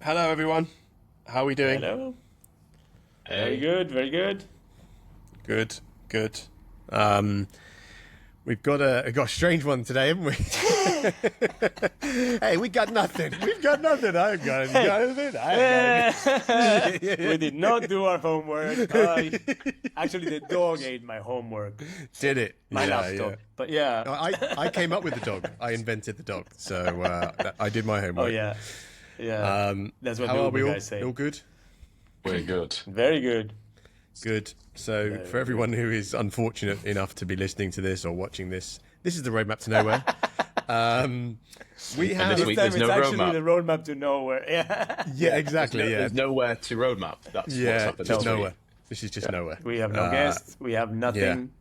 Hello, everyone. How are we doing? Hello. Hey. Very good. Good, good. We've got a strange one today, haven't we? Hey, we got nothing. We've got nothing. I've got anything. We did not do our homework. Actually, the dog ate my homework. Did it? My Yeah, laptop. yeah. But yeah. I came up with the dog. I invented the dog. So I did my homework. Oh, yeah. Yeah. That's what How the are we Uber all? guys say. All good? We're good. Very good. Good. So for everyone who is unfortunate enough to be listening to this or watching this, this is the roadmap to nowhere. We have. this This week time there's it's no actually roadmap. the roadmap to nowhere. Yeah. Yeah, exactly. Yeah, There's nowhere to roadmap. That's what's yeah, happened just this week. nowhere. This is just nowhere. We have no guests. We have nothing.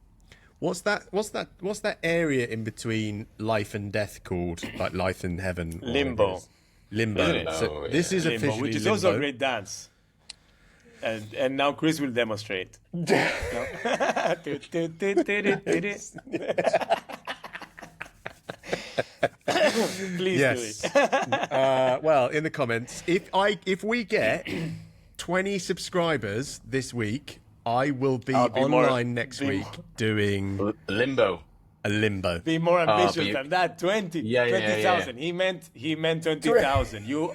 What's that area in between life and death called? Like life and heaven? or Limbo. whatever it is? Limbo. Limbo, So this is Limbo, officially which is limbo. also a great dance. And now Chris will demonstrate. No? Please Yes. do it. Well, in the comments, if we get 20 subscribers this week, I will be I'll be online more- next be week more- doing Limbo. a limbo. Be more ambitious but you- than that. 20. Yeah, yeah, 20,000. He meant 20,000. You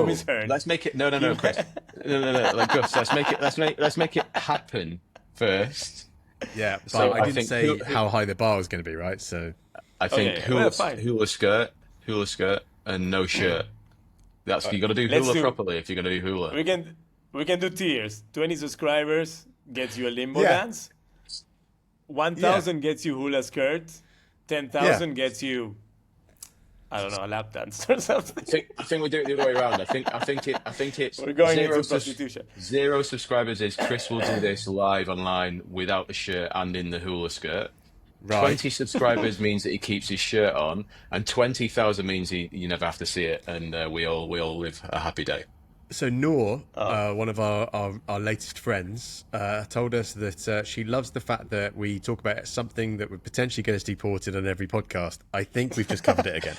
misheard. Let's make it. No, Chris. No. Like Gus, let's make it happen first. Yeah, but So I I didn't think say who- how high the bar was going to be, right? So I think Okay, well, fine. hula skirt, and no shirt. That's you got to do Let's hula do- properly if you're going to do hula. We can do tiers. 20 subscribers gets you a limbo Yeah. dance. 1,000 gets you hula skirt. 10,000 gets you, I don't know, a lap dance or something. I think we do it the other way around. I think it's We're going zero into prostitution. Zero subscribers is Chris will do this live online without the shirt and in the hula skirt. right. 20 subscribers means that he keeps his shirt on, and 20,000 means you never have to see it, and we all live a happy day. So Noor, one of our latest friends, told us that she loves the fact that we talk about something that would potentially get us deported on every podcast. I think we've just covered it again.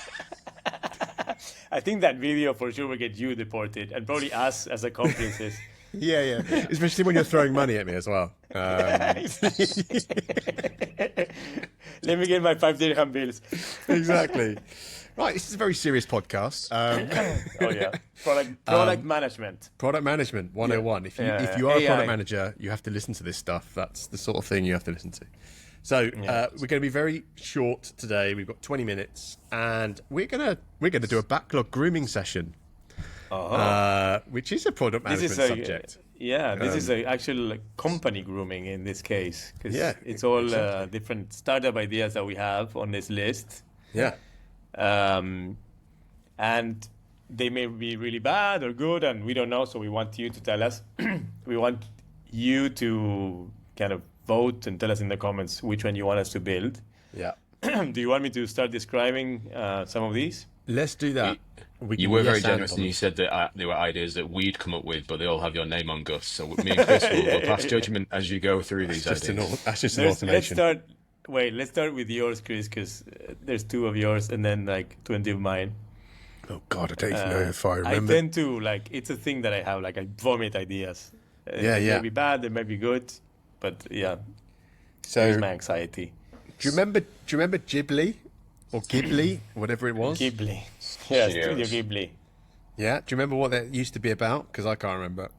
I think that video for sure will get you deported and probably us as accomplices. Yeah. Especially when you're throwing money at me as well. Let me get my 5 dirham bills. Exactly. Right, this is a very serious podcast. Oh yeah, product management. Product management 101. If you are a AI. product manager, you have to listen to this stuff. That's the sort of thing you have to listen to. So we're going to be very short today. We've got 20 minutes, and we're gonna do a backlog grooming session, which is a product management subject. Yeah, this is a actual company grooming in this case because Yeah, it's all exactly. different startup ideas that we have on this list. Yeah. And they may be really bad or good, and we don't know. So we want you to tell us. We want you to kind of vote and tell us in the comments which one you want us to build. Yeah. Do you want me to start describing some of these? Let's do that. You were very generous, and you said that they were ideas that we'd come up with, but they all have your name on Gus. So me and Chris will pass judgment as you go through these That's ideas. just an Let's automation. start with yours, Chris, because there's 2 of yours and then like 20 of mine. Oh God, I don't even know if I I remember. tend to it's a thing that I have. Like I vomit ideas. Yeah. They may be bad, they may be good, but yeah, So, it's do my anxiety. you remember Ghibli or Ghibli, whatever it was? Ghibli. Yeah, Cheers. Studio Ghibli. Yeah. Do you remember what that used to be about? Because I can't remember.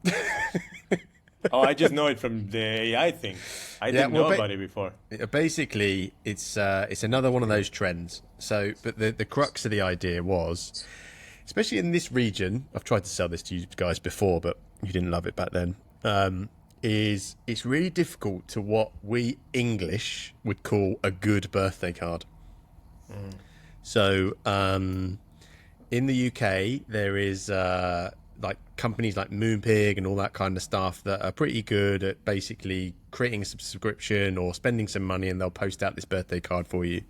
Oh, I just know it from the AI thing. I didn't know about it before. Basically, it's another one of those trends. So, but the crux of the idea was, especially in this region, I've tried to sell this to you guys before, but you didn't love it back then. Is it's really difficult to what we English would call a good birthday card. So, in the UK, there is like companies like Moonpig and all that kind of stuff that are pretty good at basically creating a subscription or spending some money, and they'll post out this birthday card for you.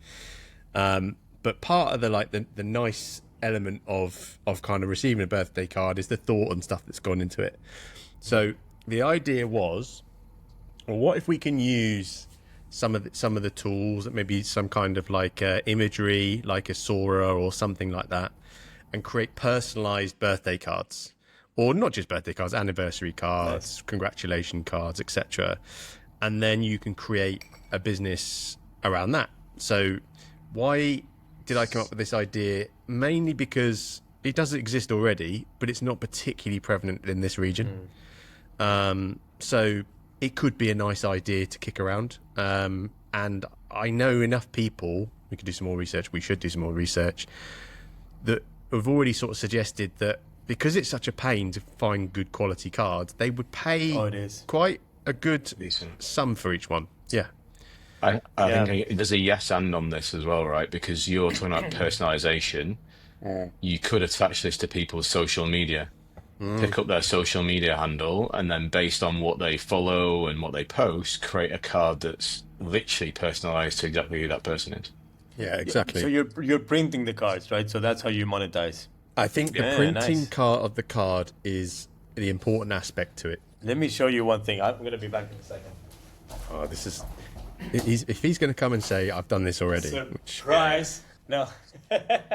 But part of the nice element of kind of receiving a birthday card is the thought and stuff that's gone into it. So the idea was, well, what if we can use some of the tools, maybe some kind of like imagery, like a Sora or something like that, and create personalized birthday cards or not just birthday cards, anniversary cards, congratulation cards, etc. And then you can create a business around that. So why did I come up with this idea? Mainly because it doesn't exist already, but it's not particularly prevalent in this region. So it could be a nice idea to kick around. And I know enough people, we could do some more research, we should do some more research, that have already sort of suggested that because it's such a pain to find good quality cards, they would pay quite a good sum for each one. Yeah. I think there's a yes and on this as well, right? Because you're talking about personalization. You could attach this to people's social media, pick up their social media handle, and then based on what they follow and what they post, create a card that's literally personalized to exactly who that person is. Yeah, exactly. So you're printing the cards, right? So that's how you monetize. I think the printing part of the card is the important aspect to it. Let me show you one thing. I'm going to be back in a second. Oh, this is... If he's going to come and say, I've done this already. Surprise! No.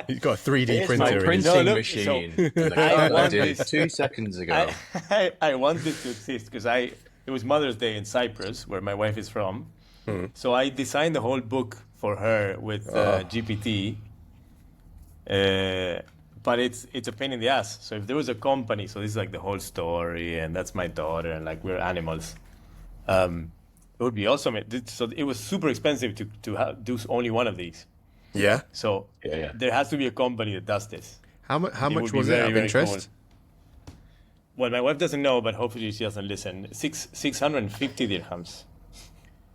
He's got a 3D printer. My printing machine. I did this 2 seconds ago. I want this to exist because it was Mother's Day in Cyprus, where my wife is from. So I designed the whole book for her with GPT. But it's a pain in the ass. So if there was a company, so this is like the whole story, and that's my daughter, and like we're animals. It would be awesome. So it was super expensive to do only one of these. Yeah. So there has to be a company that does this. How much was it out of interest? Cool. Well, my wife doesn't know, but hopefully she doesn't listen. 650 dirhams.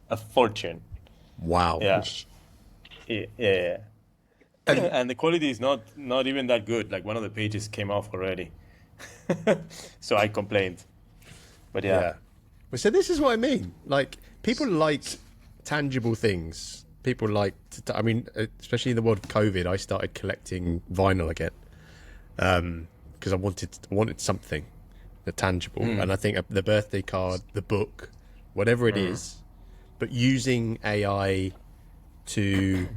A fortune. Wow. Yeah. Yeah. And the quality is not even that good. Like one of the pages came off already. So I complained. But yeah. Well, so this is what I mean. Like, people like tangible things. People like, I mean, especially in the world of COVID, I started collecting vinyl again because I wanted something tangible. And I think the birthday card, the book, whatever it is, but using AI to,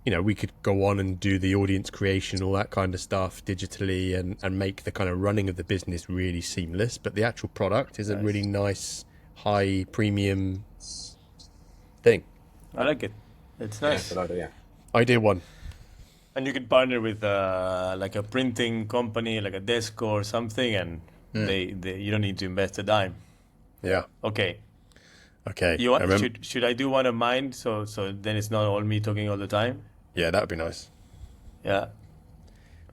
we could go on and do the audience creation, all that kind of stuff digitally and make the kind of running of the business really seamless. But the actual product is a really nice, high premium thing. I like it. It's nice. Yeah. Idea one. And you can partner with like a printing company, like a Desco or something, and they you don't need to invest a dime. Yeah. Okay. You want, should I do one of mine so then it's not all me talking all the time? Yeah, that would be nice. Yeah.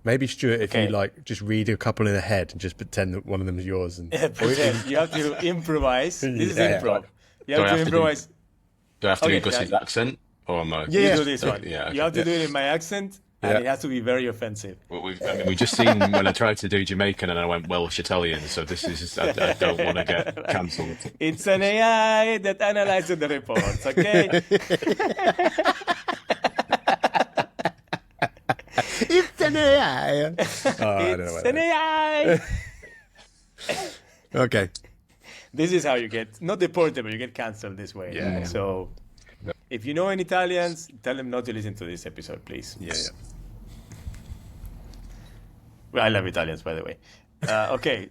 Maybe Stuart, if you like, just read a couple in a head and just pretend that one of them is yours. And you have to improvise. This is improv. You have to improvise. Do I have to do Gus's accent? Or am I? You do this one. Yeah, okay. You have to do it in my accent, and it has to be very offensive. Well, we've just seen when I tried to do Jamaican and I went Welsh Italian, so this is just, I don't want to get cancelled. It's an AI that analyzes the reports, okay? It's an AI. It's an AI. Okay. This is how you get, not deported, but you get cancelled this way. Yeah. So if you know any Italians, tell them not to listen to this episode, please. Yeah. Well, I love Italians, by the way. Okay.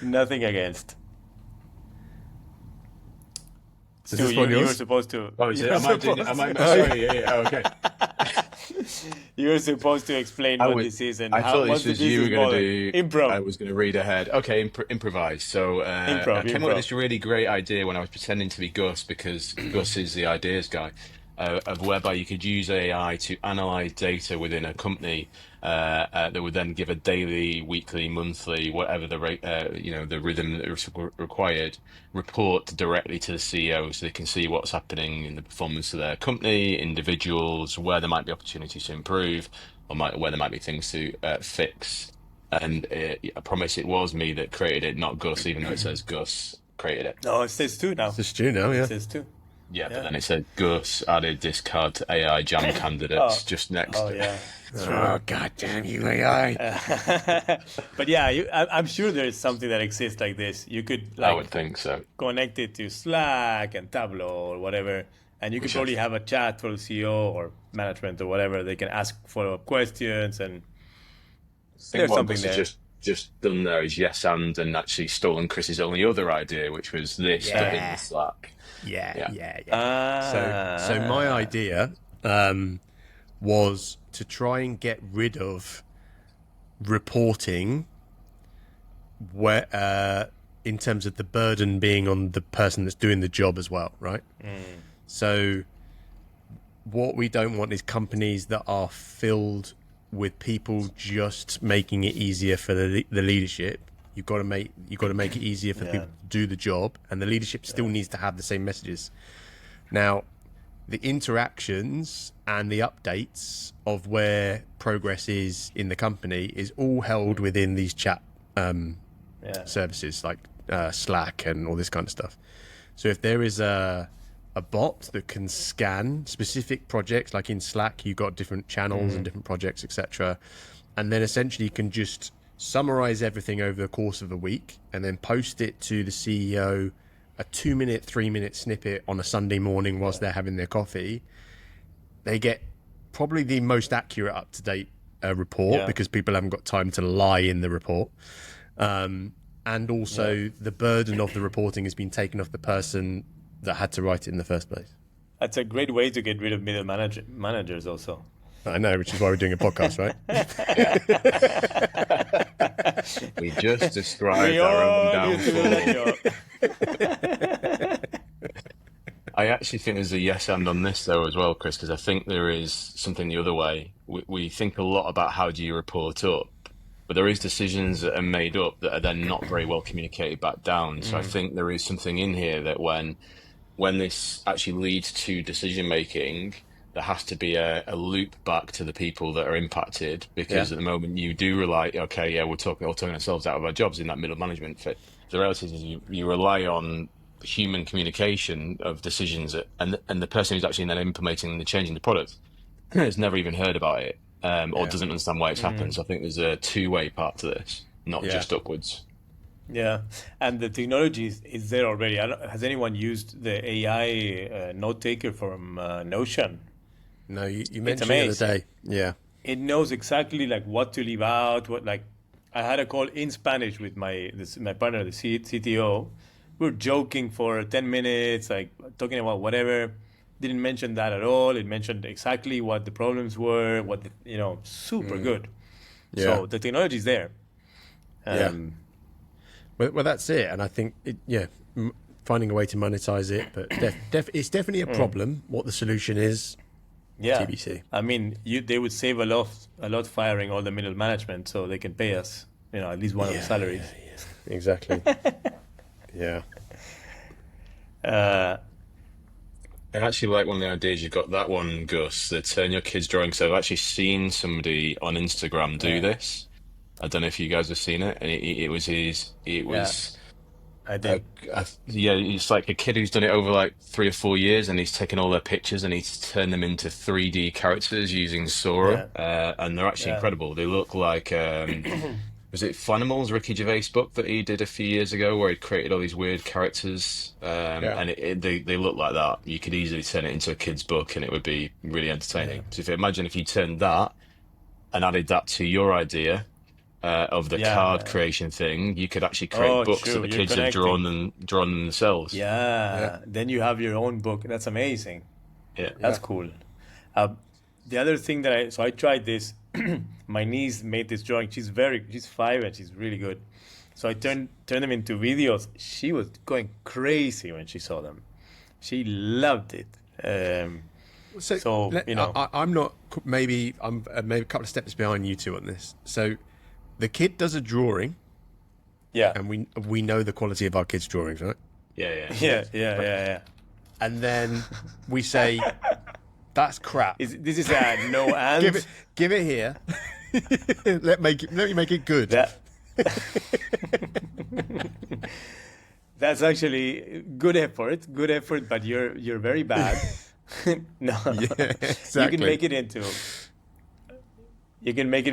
Nothing against. Is this one you yours? were supposed to. Oh, is it? Am I doing it? Sorry, yeah, okay. You were supposed to explain what this is and I how thought this was you were going to do improv. I was going to read ahead. Okay, improvise. So I came up with this really great idea when I was pretending to be Gus, because Gus is the ideas guy, of whereby you could use AI to analyze data within a company that would then give a daily, weekly, monthly, whatever the rate, the rhythm that is required, report directly to the CEO so they can see what's happening in the performance of their company, individuals, where there might be opportunities to improve, or where there might be things to fix. And I promise it was me that created it, not Gus, even though it says Gus created it. No, it says two now. It's Stu now, yeah. It says two. Yeah, but then it said Gus added this card to AI jam candidates just next. Oh, yeah. Oh, God damn you, AI. But yeah, I'm sure there's something that exists like this. You could I would think so. Connect it to Slack and Tableau or whatever, and you could probably have a chat for the CEO or management or whatever. They can ask follow-up questions, and there's something there. just done there is yes and actually stolen Chris's only other idea, which was this, but in the Slack. So my idea was to try and get rid of reporting where in terms of the burden being on the person that's doing the job as well, right? So what we don't want is companies that are filled with people just making it easier for the leadership. You've got to make it easier for people to do the job, and the leadership still needs to have the same messages. Now, the interactions and the updates of where progress is in the company is all held within these chat services like Slack and all this kind of stuff. So if there is a bot that can scan specific projects, like in Slack, you've got different channels and different projects, etc. And then essentially you can just summarize everything over the course of a week and then post it to the CEO, a 2-minute, 3-minute snippet on a Sunday morning whilst they're having their coffee. They get probably the most accurate, up-to-date report because people haven't got time to lie in the report. And also the burden of the reporting has been taken off the person that had to write it in the first place. That's a great way to get rid of middle managers also. I know, which is why we're doing a podcast, right? We just described our own downfall. I actually think there's a yes and on this though as well, Chris, because I think there is something the other way. We think a lot about how do you report up, but there is decisions that are made up that are then not very well communicated back down. So I think there is something in here that when this actually leads to decision making, there has to be a loop back to the people that are impacted, because at the moment you do rely, we're talking ourselves out of our jobs in that middle management fit. The reality is you rely on human communication of decisions, and the person who's actually then implementing and changing the product has never even heard about it or doesn't understand why it's happened. So I think there's a two-way part to this, not just upwards. Yeah, and the technology is there already. Has anyone used the AI note taker from Notion? No, you mentioned it the other day. Yeah, it knows exactly like what to leave out. I had a call in Spanish with my partner, the CTO. We were joking for 10 minutes, like talking about whatever. Didn't mention that at all. It mentioned exactly what the problems were. Super good. Yeah. So the technology is there. Well, that's it, and I think finding a way to monetize it, but it's definitely a problem. What the solution is, TBC. I mean, they would save a lot firing all the middle management, so they can pay us, at least one of the salaries. Yeah. Exactly. Yeah. I actually like one of the ideas you've got. That one, Gus, the turn your kids' drawing. So I've actually seen somebody on Instagram do this. I don't know if you guys have seen it. And it was I did. It's like a kid who's done it over like 3 or 4 years, and he's taken all their pictures and he's turned them into 3D characters using Sora. And they're actually incredible. They look like was it Flanimals, Ricky Gervais' book that he did a few years ago, where he created all these weird characters, and they look like that. You could easily turn it into a kid's book, and it would be really entertaining. So if you turned that and added that to your idea of the card creation thing, you could actually create books that the kids have drawn themselves. Then you have your own book. That's amazing. That's cool. The other thing that I tried this. My niece made this drawing. She's 5 and she's really good. So I turned them into videos. She was going crazy when she saw them. She loved it. I'm not. Maybe I'm maybe a couple of steps behind you two on this. So the kid does a drawing. Yeah. And we know the quality of our kids' drawings, right? Yeah. And then we say, that's crap. This is a no and. Give it here. Let me make it good. That's actually good effort, but you're very bad. No, exactly. You can make it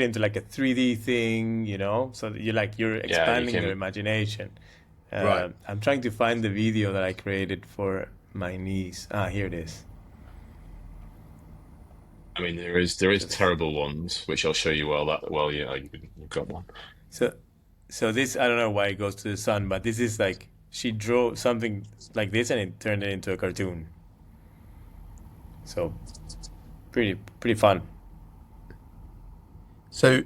into like a 3D thing, so that you're expanding your imagination. Right. I'm trying to find the video that I created for my niece. Here it is. I mean, there is terrible ones, which I'll show you you've got one. So So this, I don't know why it goes to the sun, but this is like she drew something like this and it turned it into a cartoon. So pretty fun. So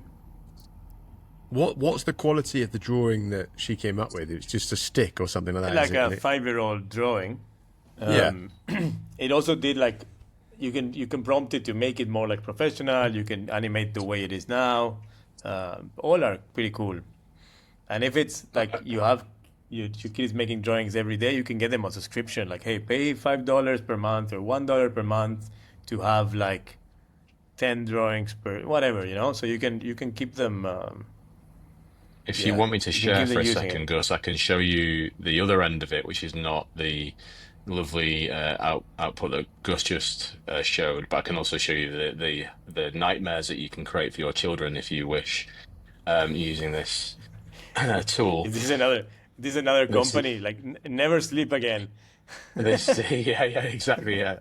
what's the quality of the drawing that she came up with? It's just a stick or something like that. Like a it? 5-year-old drawing. Yeah. It also did like you can prompt it to make it more like professional. You can animate the way it is now. All are pretty cool. And if it's like your kid is making drawings every day, you can get them on subscription. Like, hey, pay $5 per month or $1 per month to have like 10 drawings per whatever, So you can keep them. If you want me to you can share keep for them a using second, it. Gus, I can show you the other end of it, which is not the lovely output that Gus just showed, but I can also show you the nightmares that you can create for your children if you wish, using this tool. This is another This is company like never sleep again. this yeah, exactly, yeah.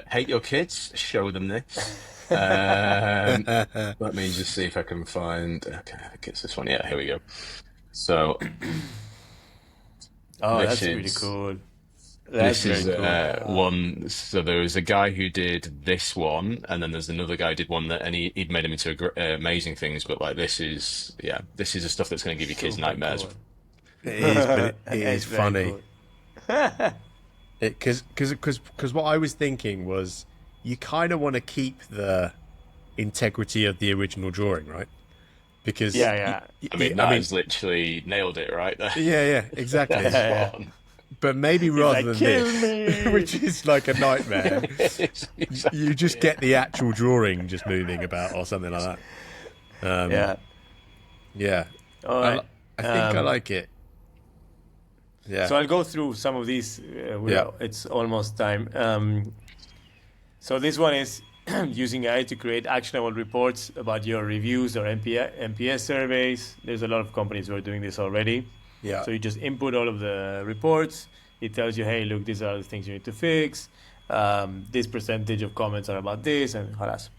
Hate your kids, show them this. Let me just see if I can find. Okay, I think it's this one. Yeah, here we go. So Oh, this that's really is cool. That's this very is cool. one. So there was a guy who did this one, and then there's another guy who did one that, and he'd made them into amazing things. But like this is, yeah, this is the stuff that's going to give your kids Super nightmares. cool. It is, but it It's is very funny. cool. Because what I was thinking was you kind of want to keep the integrity of the original drawing, right? Because Yeah, yeah. I mean, that is literally nailed it right there. yeah, exactly. Yeah. Spot on. But maybe He's rather like, than kill this, me. which is like a nightmare, you just Exactly. get the actual drawing just moving about or something like that. Yeah. Yeah, All right. I think I Um, like it. Yeah, so I'll go through some of these. yeah, It's almost time. So this one is using AI to create actionable reports about your reviews or NPS surveys. There's a lot of companies who are doing this already. yeah. So you just input all of the reports. It tells you, hey, look, these are the things you need to fix. This percentage of comments are about this, and halas.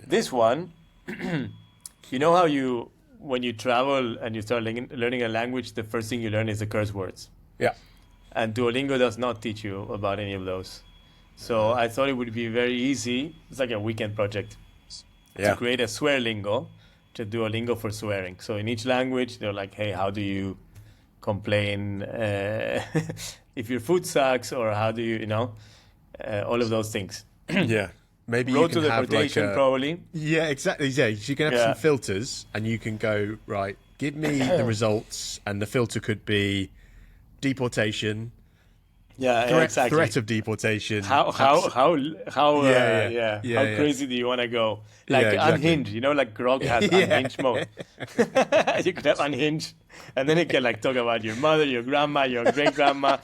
This one, you know how when you travel and you start learning a language, the first thing you learn is the curse words. Yeah. And Duolingo does not teach you about any of those. So I thought it would be very easy. It's like a weekend project to Yeah. create a swear lingo, to Duolingo for swearing. So in each language, they're like, hey, how do you complain if your food sucks, or how do all of those things. Yeah. Maybe you Road can to have like deportation, a probably. yeah, exactly. Yeah, you can have Yeah. some filters, and you can go right. Give me the results, and the filter could be deportation, Yeah, exactly. threat of deportation. How Yeah. how crazy do you want to go? Like exactly. unhinged, like Grog has Yeah. unhinged mode. You could have unhinged, and then it can like talk about your mother, your grandma, your great grandma.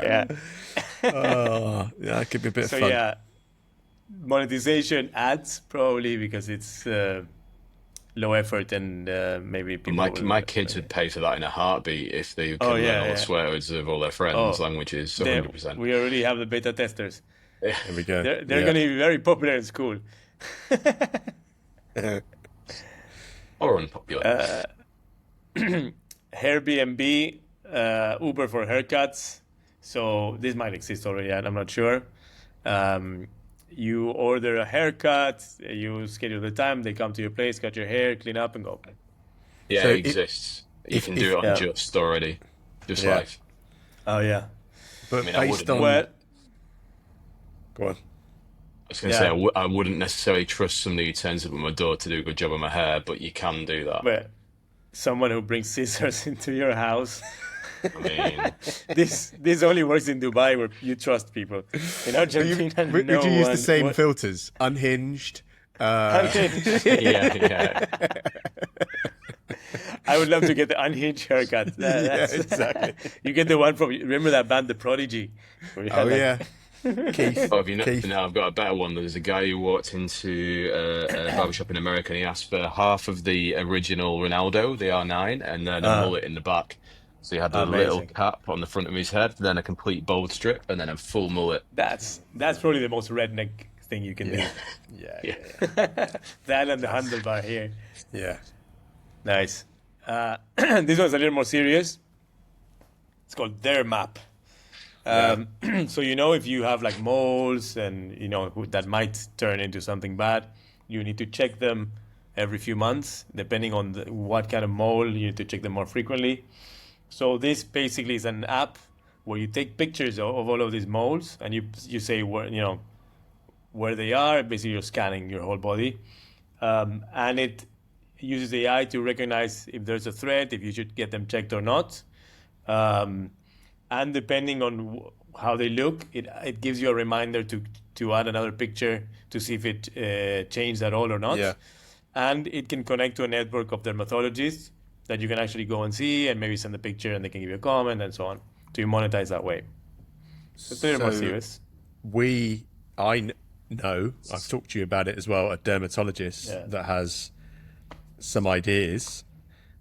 Yeah. Oh, yeah, that could be a bit So fun. yeah, monetization ads probably because it's low effort and maybe people. My kids would pay for that in a heartbeat if they could learn all the swear words of all their friends' languages. So 100%. We already have the beta testers. There we go. They're Yeah. going to be very popular in school. Or unpopular. Airbnb, Uber for haircuts. So this might exist already, I'm not sure. You order a haircut, you schedule the time, they come to your place, cut your hair, clean up, and go. Yeah, so it exists. You can do it on Just already. Just Yeah. Life. Oh yeah. But I mean, I based wouldn't- on Well, go on. I was going to say, I wouldn't necessarily trust somebody who turns up at my door to do a good job on my hair, but you can do that. but someone who brings scissors into your house. I mean, This only works in Dubai where you trust people. In Argentina, Would no you use one the same would. filters? Unhinged. yeah. I would love to get the unhinged haircut. That's exactly. You get the one from. Remember that band, The Prodigy? Where you had, Oh like, yeah. Keith. Oh, have you Keith. no, I've got a better one. There's a guy who walked into a barbershop in America and he asked for half of the original Ronaldo, the R9, and then a mullet in the back. So he had a little Amazing. cap on the front of his head, then a complete bald strip, and then a full mullet. That's probably the most redneck thing you can do. Yeah. That and the handlebar here. Yeah. Nice. This one's a little more serious. It's called their map. So if you have like moles and that might turn into something bad, you need to check them every few months, depending on what kind of mole. You need to check them more frequently. So this basically is an app where you take pictures of all of these moles and you say where they are. Basically, you're scanning your whole body, and it uses AI to recognize if there's a threat, if you should get them checked or not. And depending on how they look, it gives you a reminder to add another picture to see if it changed at all or not. Yeah. And it can connect to a network of dermatologists that you can actually go and see and maybe send a picture and they can give you a comment and so on. So you monetize that way. So it's a little more serious. I know, I've talked to you about it as well, a dermatologist that has some ideas.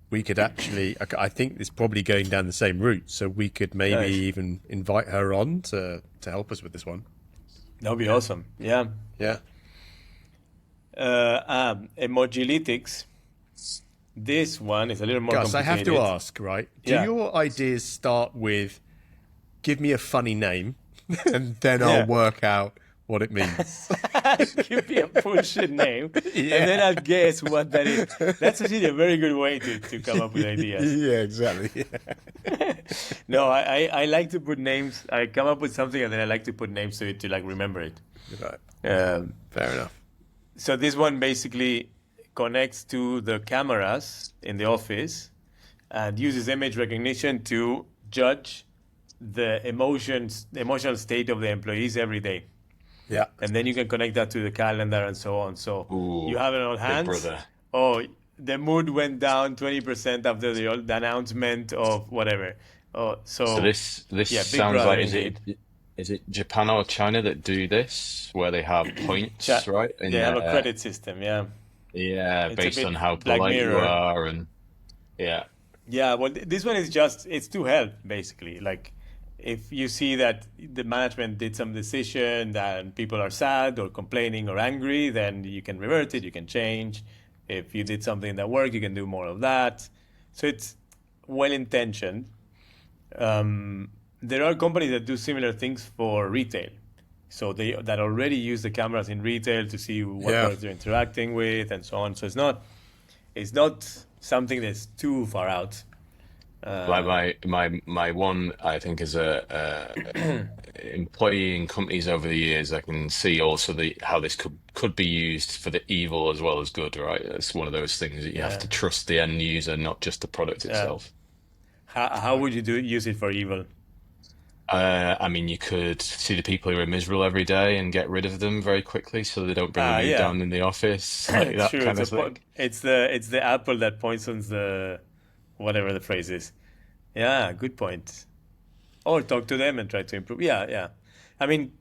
We could actually, I think it's probably going down the same route. So we could maybe even invite her on to help us with this one. That would be awesome. Yeah. Yeah. Emojilytics. This one is a little more Gus, I complicated. have to ask, right? Do your ideas start with, give me a funny name, and then I'll work out what it means? Give me a bullshit name, and then I'll guess what that is. That's actually a very good way to come up with ideas. Yeah, exactly. No, I like to put names. I come up with something, and then I like to put names to it to like remember it. Right. Fair enough. So this one basically connects to the cameras in the office and uses image recognition to judge the emotional state of the employees every day. Yeah. And then you can connect that to the calendar and so on. So you have it on hands. Big brother. Oh, the mood went down 20% after the announcement of whatever. Oh, so this yeah, sounds brother like is it Japan or China that do this, where they have points, right? They have a credit system, yeah. Yeah, It's based on how Black polite you Mirror. are, and Yeah, well, this one is it's to help, basically. Like, if you see that the management did some decision that people are sad or complaining or angry, then you can revert it, you can change. If you did something that worked, you can do more of that. So it's well-intentioned. There are companies that do similar things for retail. So that already use the cameras in retail to see what products they're interacting with and so on. So it's not something that's too far out. like my one, I think, is a employee in companies over the years. I can see also how this could be used for the evil as well as good, right? It's one of those things that you have to trust the end user, not just the product itself. How would you use it for evil? I mean, you could see the people who are miserable every day and get rid of them very quickly, so they don't bring the mood down in the office. Like that True, kind of thing. It's the apple that poisons the whatever the phrase is. Yeah, good point. Or talk to them and try to improve. Yeah. I mean,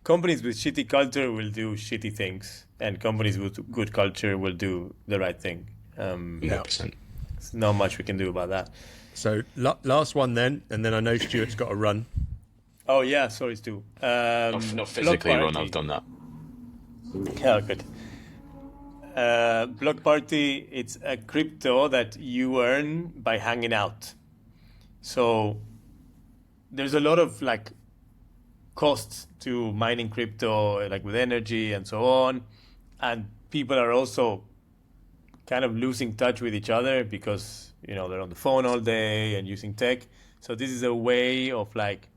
companies with shitty culture will do shitty things, and companies with good culture will do the right thing. 100%. There's not much we can do about that. So last one then, and then I know Stuart's got to run. Oh yeah, sorry, Stu. Not physically run, I've done that. Yeah, good. Block Party, it's a crypto that you earn by hanging out. So there's a lot of like costs to mining crypto, like with energy and so on. And people are also kind of losing touch with each other because, they're on the phone all day and using tech. So this is a way of like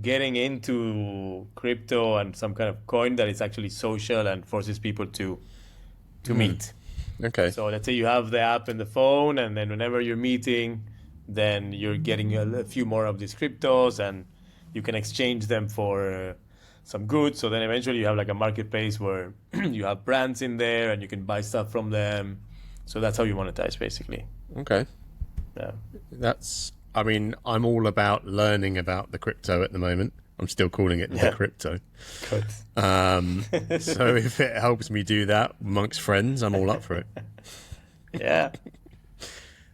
getting into crypto and some kind of coin that is actually social and forces people to meet. Okay. So let's say you have the app in the phone, and then whenever you're meeting, then you're getting a few more of these cryptos, and you can exchange them for some goods. So then eventually you have like a marketplace where you have brands in there and you can buy stuff from them. So that's how you monetize, basically. Okay. Yeah. I'm all about learning about the crypto at the moment. I'm still calling it the crypto. Good. So if it helps me do that amongst friends, I'm all up for it. Yeah.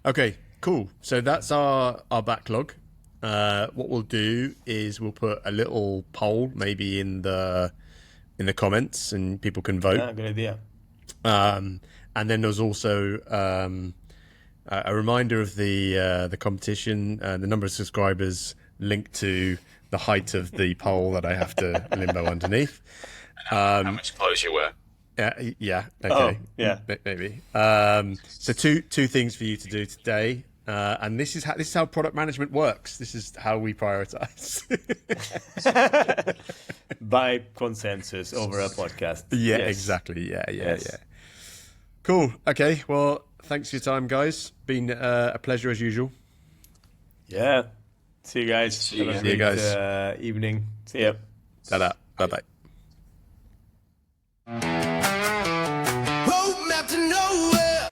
Okay, cool. So that's our backlog. What we'll do is we'll put a little poll maybe in the in the comments, and people can vote. Yeah, good idea. And then there's also a reminder of the competition, the number of subscribers linked to the height of the pole that I have to limbo underneath. How much clothes you wear. Yeah. Okay. Oh, yeah. Maybe. So two things for you to do today, and this is how product management works. This is how we prioritize. By consensus over a podcast. Yeah. Yes. Exactly. Yeah. Yes. Cool. Okay. Well, thanks for your time, guys. Been a pleasure as usual. Yeah. See you guys. See you Have a guys. great, See you guys. evening. See ya. Ta-da. Bye-bye.